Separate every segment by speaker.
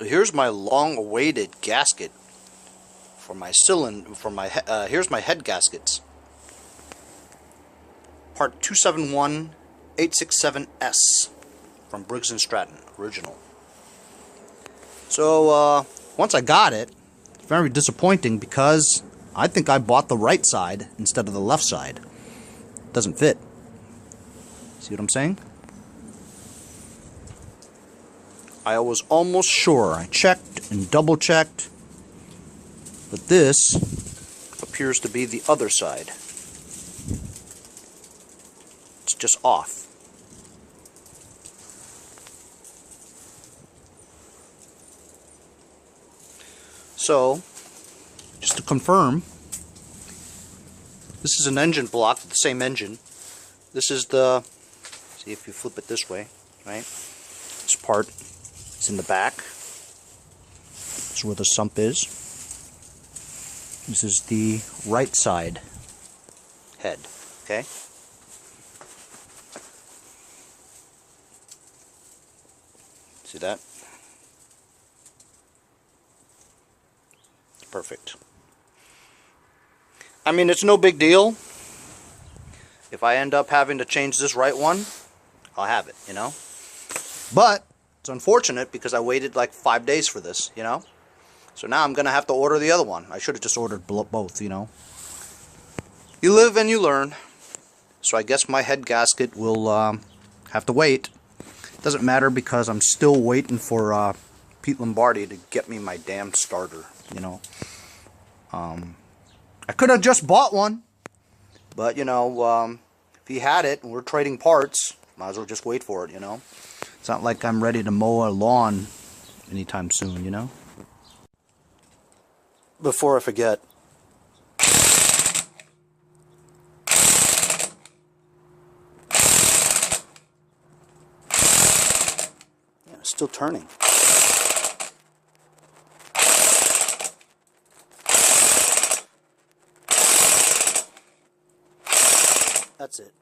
Speaker 1: So here's my long-awaited gasket for my cylinder. Here's my head gaskets. Part 271867S from Briggs and Stratton, original. So once I got it, it's very disappointing because I think I bought the right side instead of the left side. It doesn't fit. See what I'm saying? I was almost sure. I checked and double checked, but this appears to be the other side. It's just off. So, just to confirm, this is an engine block, the same engine. This is the, see if you flip it this way, right? This part is in the back. This is where the sump is. This is the right side head, okay? See that? Perfect. I mean, it's no big deal. If I end up having to change this right one, I'll have it, you know? But it's unfortunate because I waited like 5 days for this, you know? So now I'm going to have to order the other one. I should have just ordered both, you know? You live and you learn. So I guess my head gasket will have to wait. Doesn't matter because I'm still waiting for Pete Lombardi to get me my damn starter, you know? I could have just bought one, but you know, if he had it and we're trading parts, might as well just wait for it, you know? It's not like I'm ready to mow a lawn anytime soon, you know? Before I forget, yeah, it's still turning. That's it.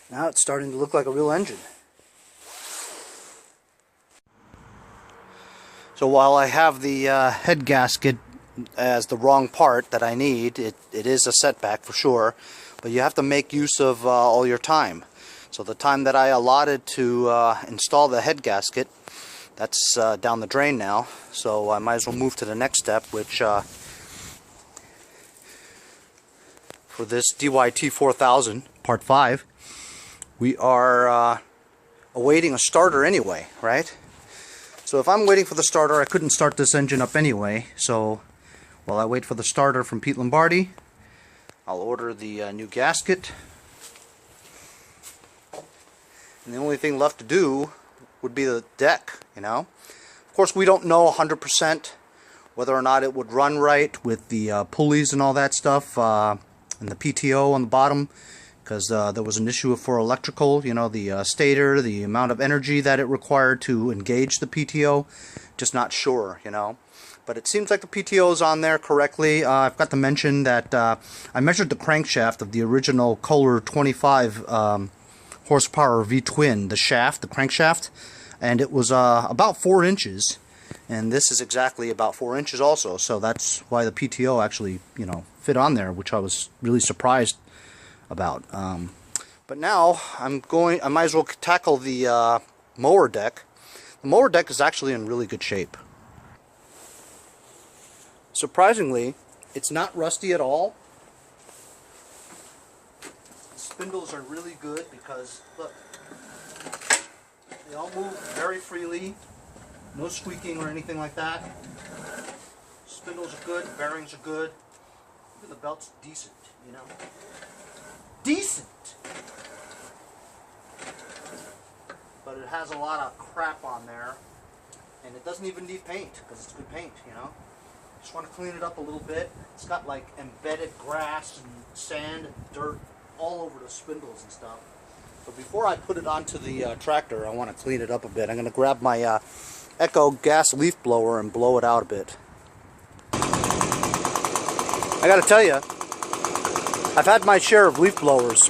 Speaker 1: Now it's starting to look like a real engine. So while I have the head gasket as the wrong part that I need, it is a setback for sure. But you have to make use of all your time. So the time that I allotted to install the head gasket, that's down the drain now. So I might as well move to the next step, which for this Dyt4000 Part 5, we are awaiting a starter anyway, right? So if I'm waiting for the starter, I couldn't start this engine up anyway. So while I wait for the starter from Pete Lombardi, I'll order the new gasket, and the only thing left to do would be the deck, you know. Of course, we don't know 100% whether or not it would run right with the pulleys and all that stuff, and the PTO on the bottom, because there was an issue for electrical, you know, the stator, the amount of energy that it required to engage the PTO, just not sure, you know. But it seems like the PTO is on there correctly. I've got to mention that I measured the crankshaft of the original Kohler 25 horsepower V-twin, the shaft, the crankshaft, and it was about 4 inches. And this is exactly about 4 inches also. So that's why the PTO actually, you know, fit on there, which I was really surprised about. But now I might as well tackle the mower deck. The mower deck is actually in really good shape. Surprisingly, it's not rusty at all. The spindles are really good because, look, they all move very freely. No squeaking or anything like that. Spindles are good, bearings are good. Look at the belt's decent, you know. Decent! But it has a lot of crap on there. And it doesn't even need paint because it's good paint, you know. Just want to clean it up a little bit. It's got like embedded grass and sand and dirt all over the spindles and stuff. But before I put it onto the tractor, I want to clean it up a bit. I'm going to grab my Echo gas leaf blower and blow it out a bit. I got to tell you, I've had my share of leaf blowers.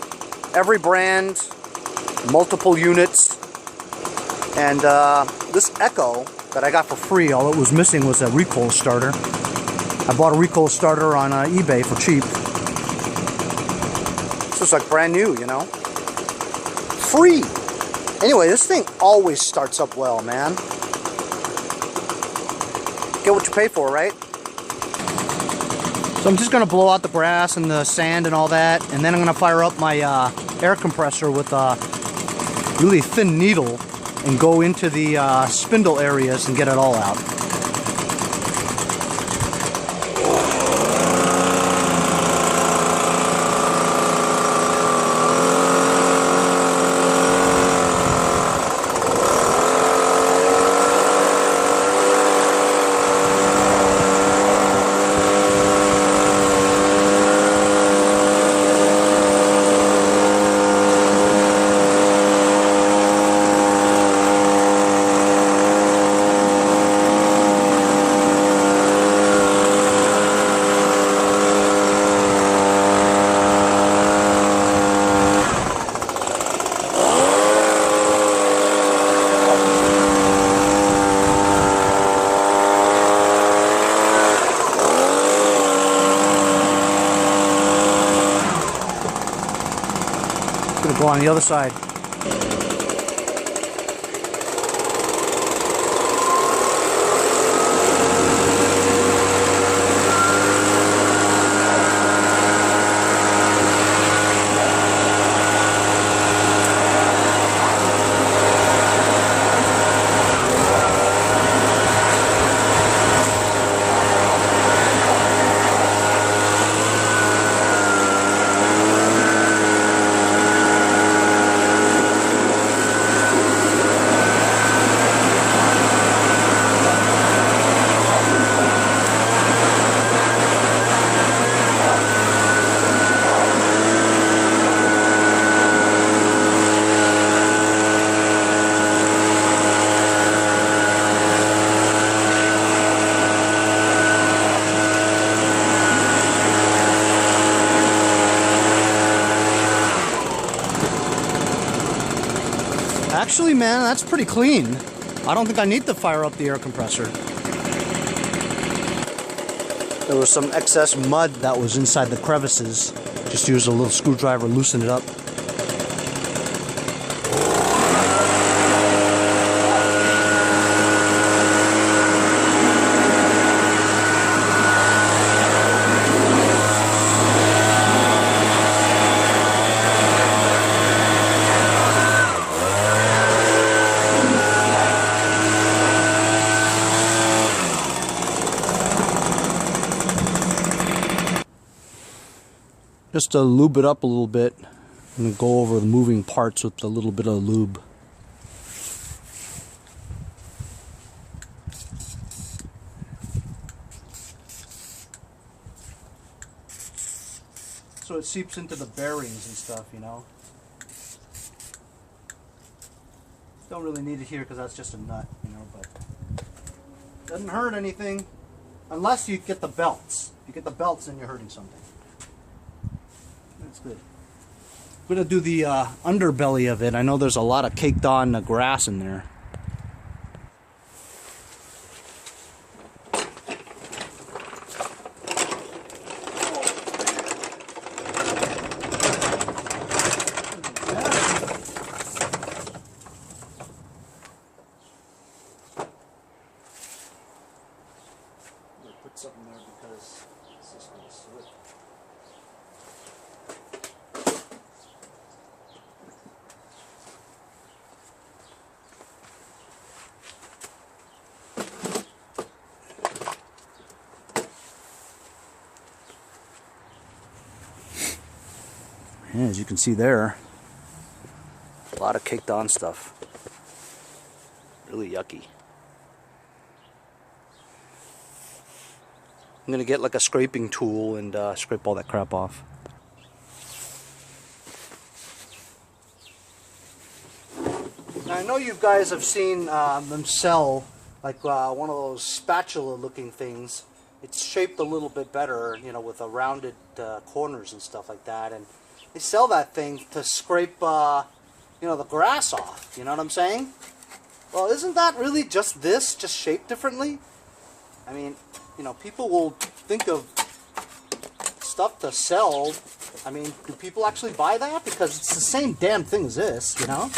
Speaker 1: Every brand, multiple units, and this Echo that I got for free, all it was missing was a recoil starter. I bought a recoil starter on eBay for cheap. This was like brand new, you know? Free! Anyway, this thing always starts up well, man. Get what you pay for, right? So I'm just going to blow out the grass and the sand and all that, and then I'm going to fire up my air compressor with a really thin needle and go into the spindle areas and get it all out. Go on the other side. Actually, man, that's pretty clean. I don't think I need to fire up the air compressor. There was some excess mud that was inside the crevices. Just used a little screwdriver, loosen it up. Just to lube it up a little bit, I'm going to go over the moving parts with a little bit of lube. So it seeps into the bearings and stuff, you know. Don't really need it here because that's just a nut, you know, but doesn't hurt anything unless you get the belts. If you get the belts, then you're hurting something. That's good. I'm going to do the underbelly of it. I know there's a lot of caked on grass in there. Put something there because it's just going to slip. Yeah, as you can see there, a lot of caked on stuff. Really yucky. I'm going to get like a scraping tool and scrape all that crap off. I know you guys have seen them sell like one of those spatula-looking things. It's shaped a little bit better, you know, with a rounded corners and stuff like that. And they sell that thing to scrape, you know, the grass off. You know what I'm saying? Well, isn't that really just this, just shaped differently? I mean, you know, people will think of stuff to sell. I mean, do people actually buy that? Because it's the same damn thing as this, you know?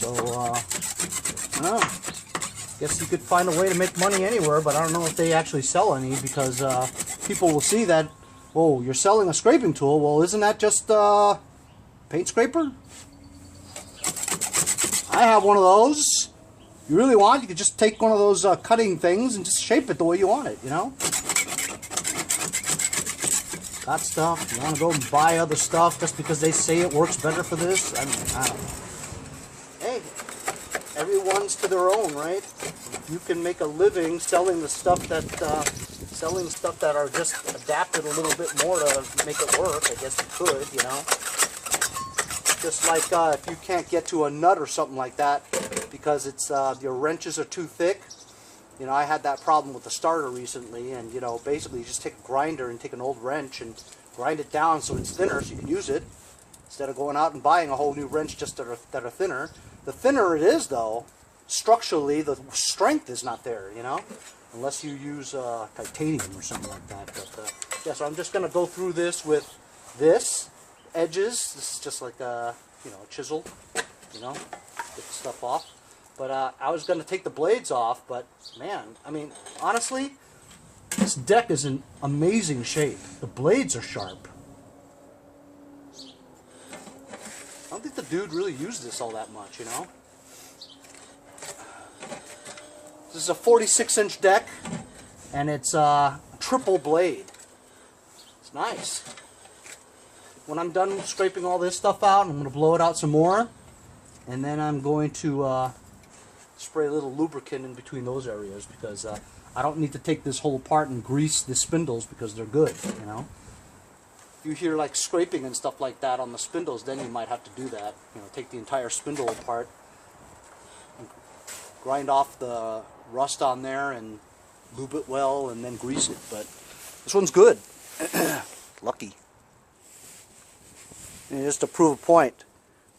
Speaker 1: So, I don't know. Guess you could find a way to make money anywhere, but I don't know if they actually sell any, because people will see that, oh, you're selling a scraping tool. Well, isn't that just a paint scraper? I have one of those. You really want, you could just take one of those cutting things and just shape it the way you want it, you know? Got stuff. You want to go and buy other stuff just because they say it works better for this? I mean, I don't know. Hey, everyone's to their own, right? You can make a living selling the stuff that are just adapted a little bit more to make it work. I guess you could, you know. Just like if you can't get to a nut or something like that because it's your wrenches are too thick. You know, I had that problem with the starter recently, and you know, basically you just take a grinder and take an old wrench and grind it down so it's thinner, so you can use it instead of going out and buying a whole new wrench just that are thinner. The thinner it is, though, structurally the strength is not there, you know, unless you use titanium or something like that. But yeah, so I'm just going to go through this with this edges. This is just like a, you know, a chisel, you know, get the stuff off. But I was going to take the blades off, but man, I mean, honestly, this deck is in amazing shape. The blades are sharp. I don't think the dude really used this all that much, you know. This is a 46-inch deck, and it's a triple blade. It's nice. When I'm done scraping all this stuff out, I'm going to blow it out some more, and then I'm going to spray a little lubricant in between those areas, because I don't need to take this whole apart and grease the spindles because they're good, you know. If you hear like scraping and stuff like that on the spindles, then you might have to do that. You know, take the entire spindle apart, and grind off the rust on there and lube it well and then grease it. But this one's good. Lucky. And just to prove a point,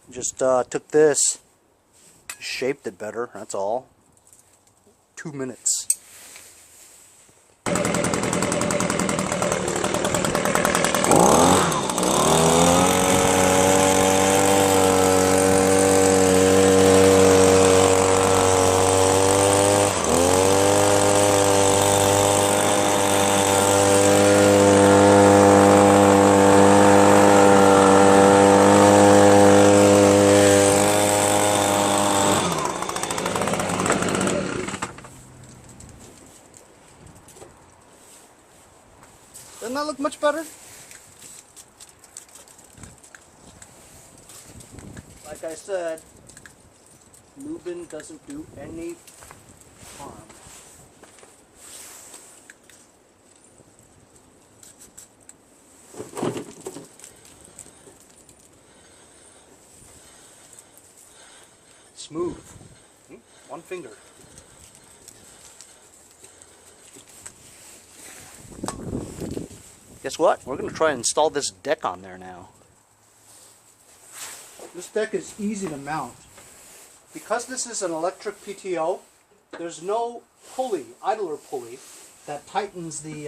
Speaker 1: just took this, shaped it better, that's all. 2 minutes. Doesn't that look much better? Like I said, lubing doesn't do any harm. Smooth. One finger. Guess what? We're going to try and install this deck on there now. This deck is easy to mount. Because this is an electric PTO, there's no pulley, idler pulley, that tightens the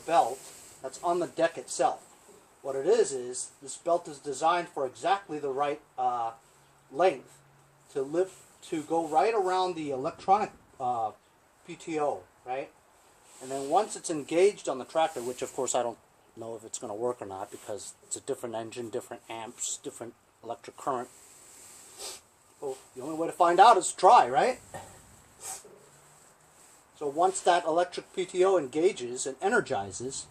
Speaker 1: belt that's on the deck itself. What it is this belt is designed for exactly the right length to go right around the electronic PTO, right? And then once it's engaged on the tractor, which of course I don't know if it's going to work or not because it's a different engine, different amps, different electric current. Well, the only way to find out is to try, right? So once that electric PTO engages and energizes,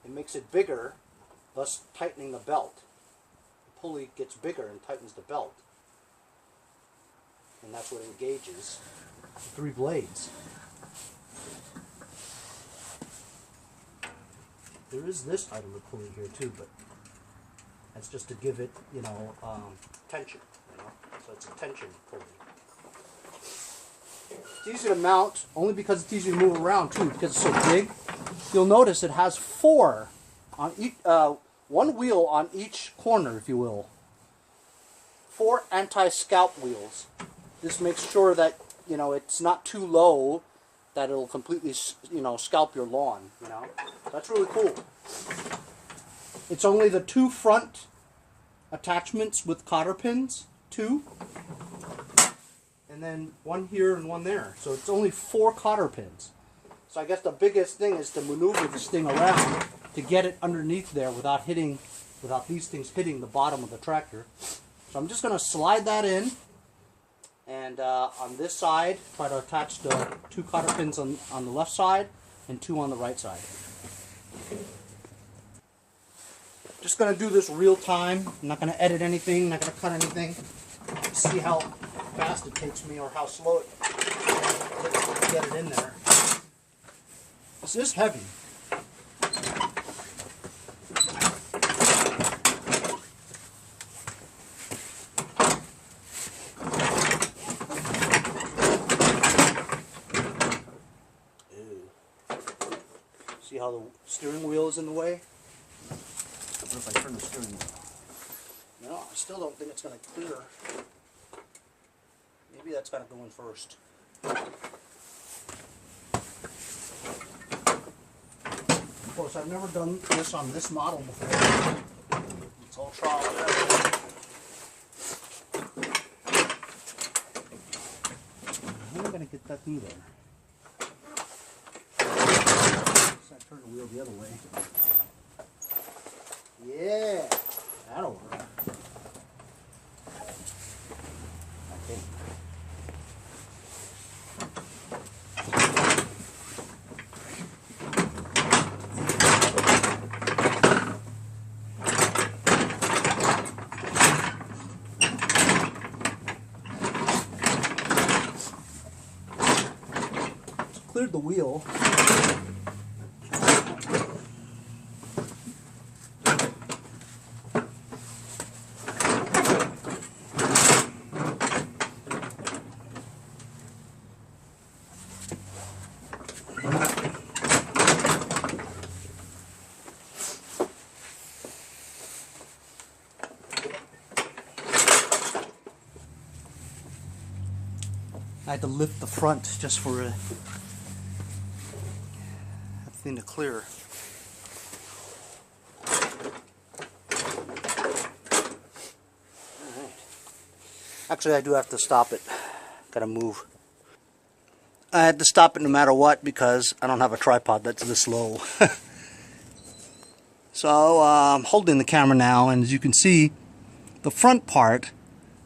Speaker 1: it makes it bigger, thus tightening the belt. The pulley gets bigger and tightens the belt. And that's what engages the 3 blades. There is this idler pulley here too, but That's just to give it, you know, tension. You know, so it's a tension pulley. It's easy to mount only because it's easy to move around too, because it's so big. You'll notice it has 4 on each, 1 wheel on each corner, if you will. 4 anti-scalp wheels. This makes sure that, you know, it's not too low that it'll completely, you know, scalp your lawn, you know. That's really cool. It's only the 2 front attachments with cotter pins, 2. And then 1 here and 1 there. So it's only 4 cotter pins. So I guess the biggest thing is to maneuver this thing around to get it underneath there without these things hitting the bottom of the tractor. So I'm just going to slide that in, and on this side try to attach the 2 cotter pins on the left side and 2 on the right side. Just going to do this real time. I'm not going to edit anything, not going to cut anything. See how fast it takes me or how slow it to get it in there. This is heavy. See how the steering wheel is in the way? What if I turn the steering wheel? No, I still don't think it's going to clear. Maybe that's got to go in first. Of course, I've never done this on this model before. It's all trial and error. How am I going to get that through there? So I turn the wheel the other way. Yeah, that'll work. Okay. Cleared the wheel. I had to lift the front just for that thing to clear. Alright. Actually, I do have to stop it. Gotta move. I had to stop it no matter what because I don't have a tripod that's this low. So I'm holding the camera now, and as you can see, the front part,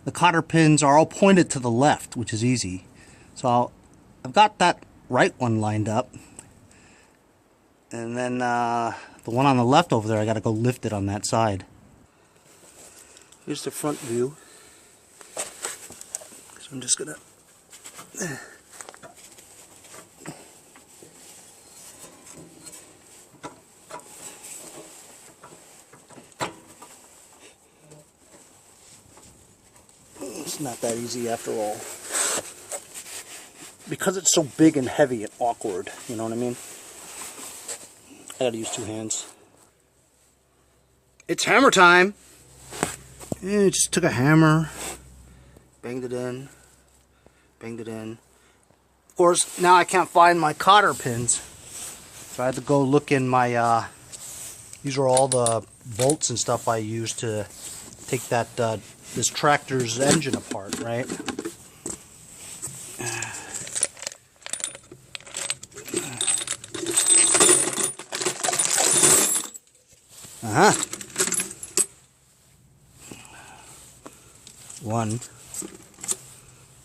Speaker 1: the cotter pins are all pointed to the left, which is easy. So I've got that right one lined up, and then the one on the left over there, I got to go lift it on that side. Here's the front view. So I'm just gonna it's not that easy after all. Because it's so big and heavy and awkward, you know what I mean? I gotta use 2 hands. It's hammer time! And just took a hammer, banged it in, banged it in. Of course, now I can't find my cotter pins. So I had to go look in my, these are all the bolts and stuff I use to take that, this tractor's engine apart, right? Uh-huh. 1,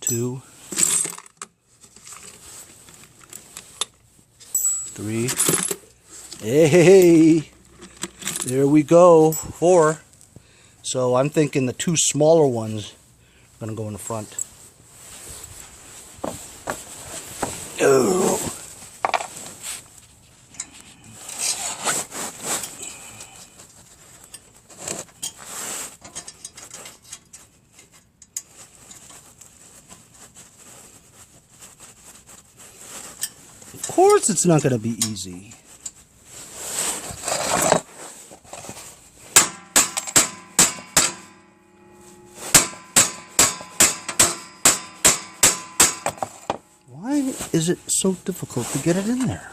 Speaker 1: 2, 3. Hey, there we go. 4. So I'm thinking the 2 smaller ones are going to go in the front. Oh. course it's not going to be easy. Why is it so difficult to get it in there?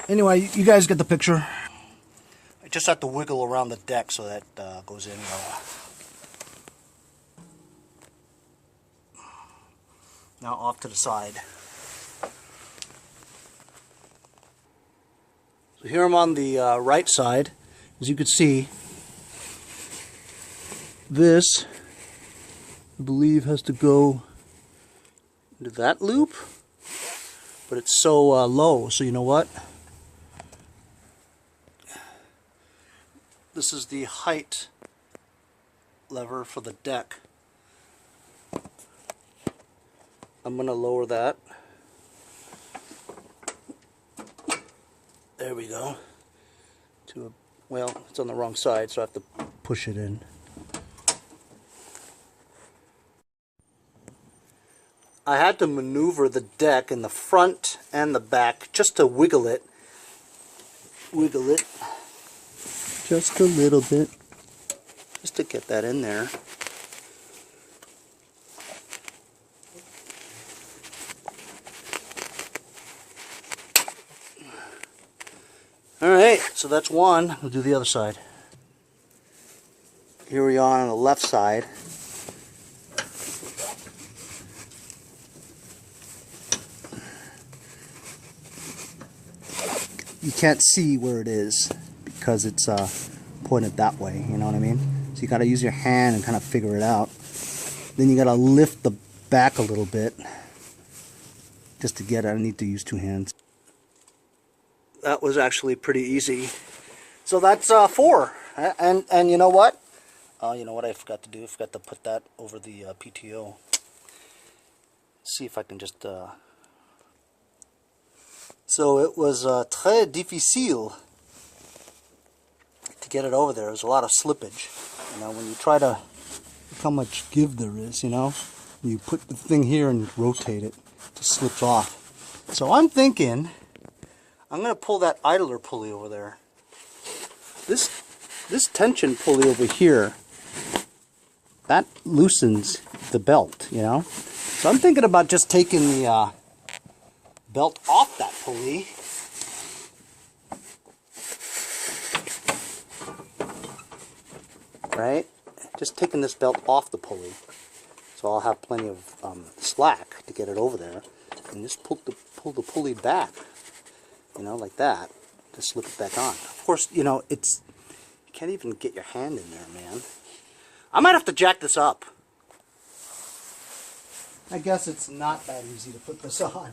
Speaker 1: Anyway, you guys get the picture. I just have to wiggle around the deck so that goes in well. Now off to the side. So here I'm on the right side. As you can see, this, I believe, has to go into that loop, but it's so low, so you know what? This is the height lever for the deck. I'm going to lower that. There we go. To a, well, it's on the wrong side, so I have to push it in. I had to maneuver the deck in the front and the back just to wiggle it. Wiggle it. Just a little bit. Just to get that in there. Alright, so that's one. We'll do the other side. Here we are on the left side. You can't see where it is because it's pointed that way, you know what I mean? So you gotta use your hand and kind of figure it out. Then you gotta lift the back a little bit just to get it. I need to use two hands. That was actually pretty easy. So that's 4. And you know what? You know what I forgot to do? I forgot to put that over the PTO. See if I can just... So it was très difficile to get it over there. There's a lot of slippage. You know, when you try to... Look how much give there is, you know? You put the thing here and rotate it. It just slips off. So I'm thinking... I'm going to pull that idler pulley over there. This tension pulley over here, that loosens the belt, you know? So I'm thinking about just taking the belt off that pulley. Right? Just taking this belt off the pulley. So I'll have plenty of slack to get it over there. And just pull the pulley back. You know, like that. Just slip it back on. Of course, you know, it's... You can't even get your hand in there, man. I might have to jack this up. I guess it's not that easy to put this on.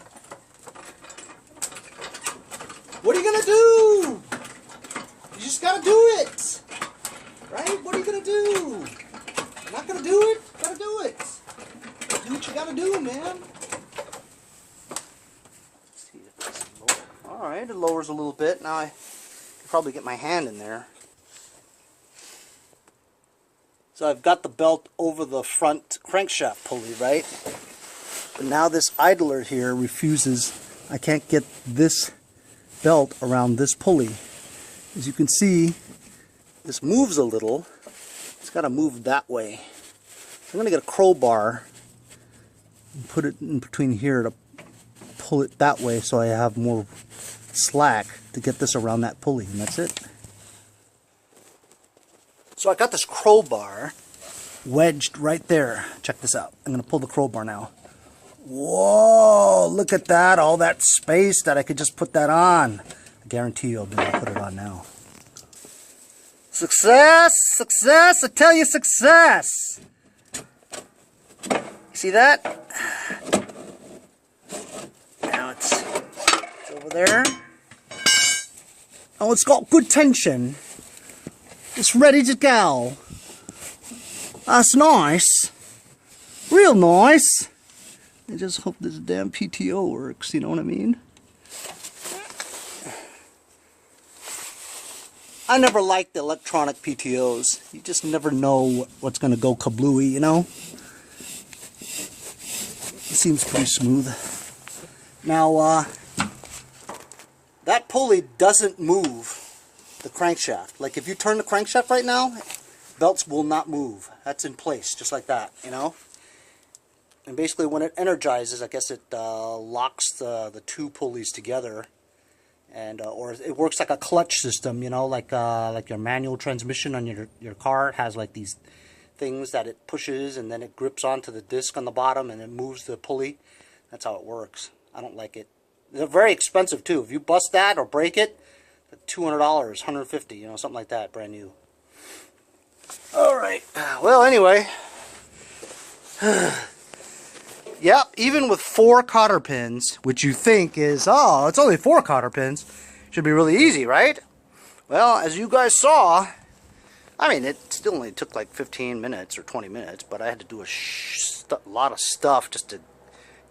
Speaker 1: What are you gonna do? You just gotta do it! Right? What are you gonna do? You're not gonna do it? You gotta do it. Do what you gotta do, man. Alright, it lowers a little bit. Now I can probably get my hand in there. So I've got the belt over the front crankshaft pulley, right? But now this idler here refuses. I can't get this belt around this pulley. As you can see, this moves a little. It's got to move that way. So I'm going to get a crowbar and put it in between here to pull it that way so I have more slack to get this around that pulley, and that's it. So I got this crowbar wedged right there. Check this out. I'm going to pull the crowbar now. Whoa, look at that. All that space that I could just put that on. I guarantee you I'll be able to put it on now. Success! Success! I tell you, success! You see that? Now it's over there. Oh, it's got good tension. It's ready to go. That's nice. Real nice. I just hope this damn PTO works, you know what I mean? I never liked the electronic PTOs. You just never know what's going to go kablooey, you know? seems pretty smooth. Now, that pulley doesn't move the crankshaft. Like if you turn the crankshaft right now, belts will not move. That's in place, just like that, you know? And basically when it energizes, I guess it locks the two pulleys together. And or it works like a clutch system, you know, like your manual transmission on your car. It has like these things that it pushes and then it grips onto the disc on the bottom and it moves the pulley. That's how it works. I don't like it. They're very expensive too. If you bust that or break it, $200, $150, you know, something like that, brand new. All right. Well, anyway. Yep, even with 4 cotter pins, which you think is, oh, it's only 4 cotter pins, should be really easy, right? Well, as you guys saw, I mean, it still only took like 15 minutes or 20 minutes, but I had to do a lot of stuff just to,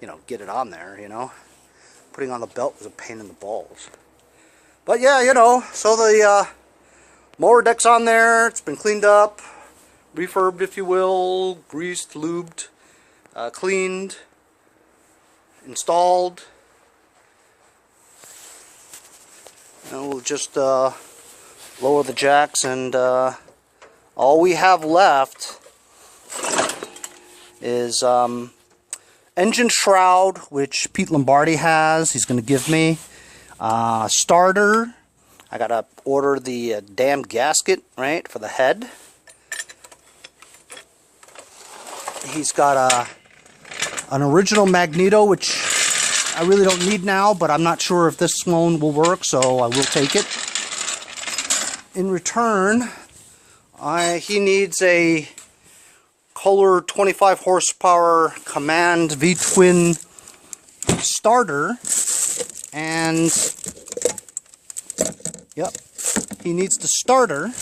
Speaker 1: you know, get it on there, you know. Putting on the belt was a pain in the balls. But yeah, you know, so the mower deck's on there, it's been cleaned up, refurbed if you will, greased, lubed. Cleaned, installed, and we'll just lower the jacks, and all we have left is engine shroud, which Pete Lombardi has. He's going to give me starter. I gotta order the damn gasket, right, for the head. He's got an original magneto, which I really don't need now, but I'm not sure if this one will work, so I will take it. In return, he needs a Kohler 25 horsepower Command V-twin starter, and yep, he needs the starter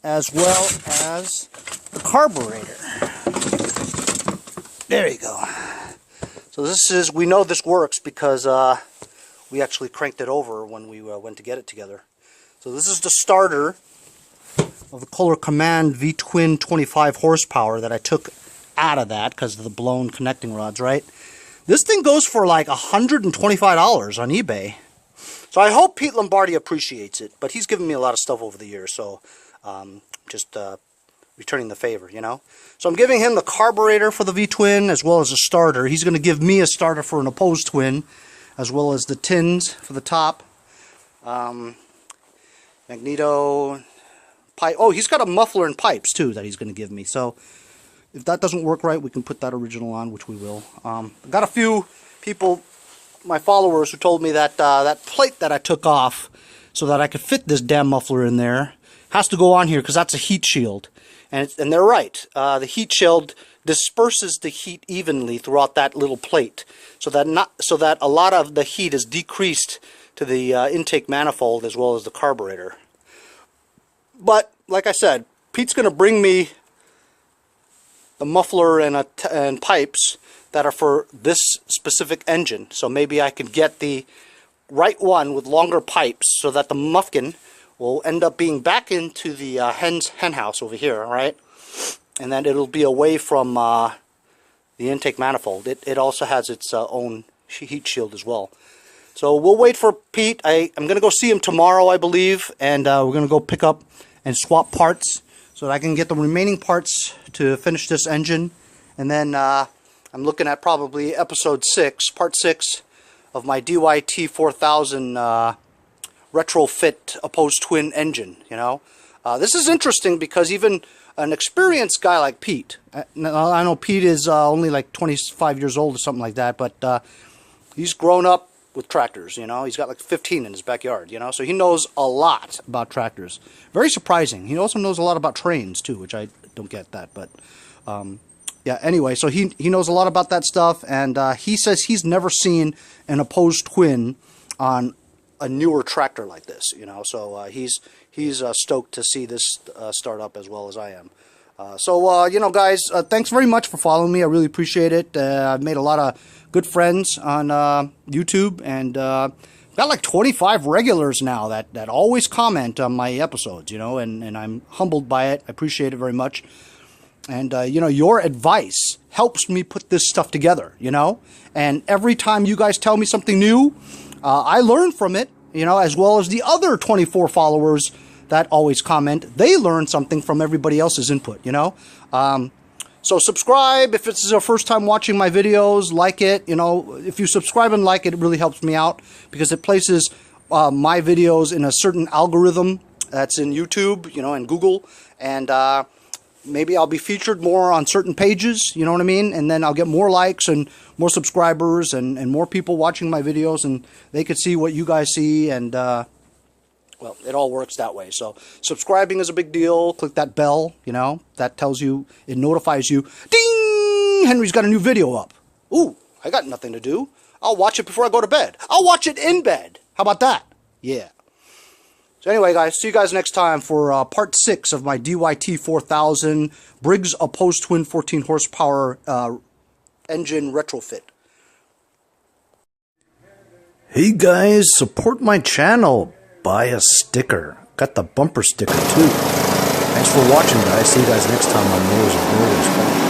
Speaker 1: as well as the carburetor. There you go. So this is, we know this works because we actually cranked it over when we went to get it together. So this is the starter of the Kohler Command V-twin 25 horsepower that I took out of that because of the blown connecting rods, right? This thing goes for like $125 on eBay. So I hope Pete Lombardi appreciates it, but he's given me a lot of stuff over the years, so just returning the favor, you know. So I'm giving him the carburetor for the V-twin as well as a starter. He's going to give me a starter for an opposed twin, as well as the tins for the top. Magneto, pipe. Oh, he's got a muffler and pipes too that he's going to give me. So if that doesn't work right, we can put that original on, which we will. I got a few people, my followers, who told me that that plate that I took off so that I could fit this damn muffler in there has to go on here because that's a heat shield. And they're right. The heat shield disperses the heat evenly throughout that little plate, so that a lot of the heat is decreased to the intake manifold as well as the carburetor. But like I said, Pete's going to bring me the muffler and pipes that are for this specific engine. So maybe I can get the right one with longer pipes so that the muffin will end up being back into the hen house over here, right? And then it'll be away from the intake manifold. It also has its own heat shield as well. So we'll wait for Pete. I'm going to go see him tomorrow, I believe, and we're going to go pick up and swap parts so that I can get the remaining parts to finish this engine. And then I'm looking at probably episode 6, part 6 of my Dyt4000 retrofit opposed twin engine, you know. This is interesting because even an experienced guy like Pete, I know Pete is only like 25 years old or something like that, but he's grown up with tractors, you know. He's got like 15 in his backyard, you know, so he knows a lot about tractors. Very surprising. He also knows a lot about trains too, which I don't get that, but yeah, anyway, so he knows a lot about that stuff, and he says he's never seen an opposed twin on a newer tractor like this, you know, so he's stoked to see this start up as well as I am. So you know, guys, thanks very much for following me. I really appreciate it. I've made a lot of good friends on YouTube, and got like 25 regulars now that always comment on my episodes, you know, and I'm humbled by it. I appreciate it very much. And, you know, your advice helps me put this stuff together, you know. And every time you guys tell me something new, I learn from it, you know, as well as the other 24 followers that always comment. They learn something from everybody else's input, you know. So subscribe if it's your first time watching my videos. Like it, you know. If you subscribe and like it, it really helps me out because it places my videos in a certain algorithm that's in YouTube, you know, and Google. And maybe I'll be featured more on certain pages, you know what I mean? And then I'll get more likes and more subscribers and more people watching my videos, and they could see what you guys see, and, well, it all works that way. So subscribing is a big deal. Click that bell, you know, that tells you, it notifies you, ding, Henry's got a new video up. Ooh, I got nothing to do. I'll watch it before I go to bed. I'll watch it in bed. How about that? Yeah. So anyway, guys, see you guys next time for part 6 of my Dyt4000 Briggs opposed twin 14 horsepower engine retrofit. Hey guys, support my channel. Buy a sticker. Got the bumper sticker too. Thanks for watching, guys. See you guys next time on Mowers and Mowers.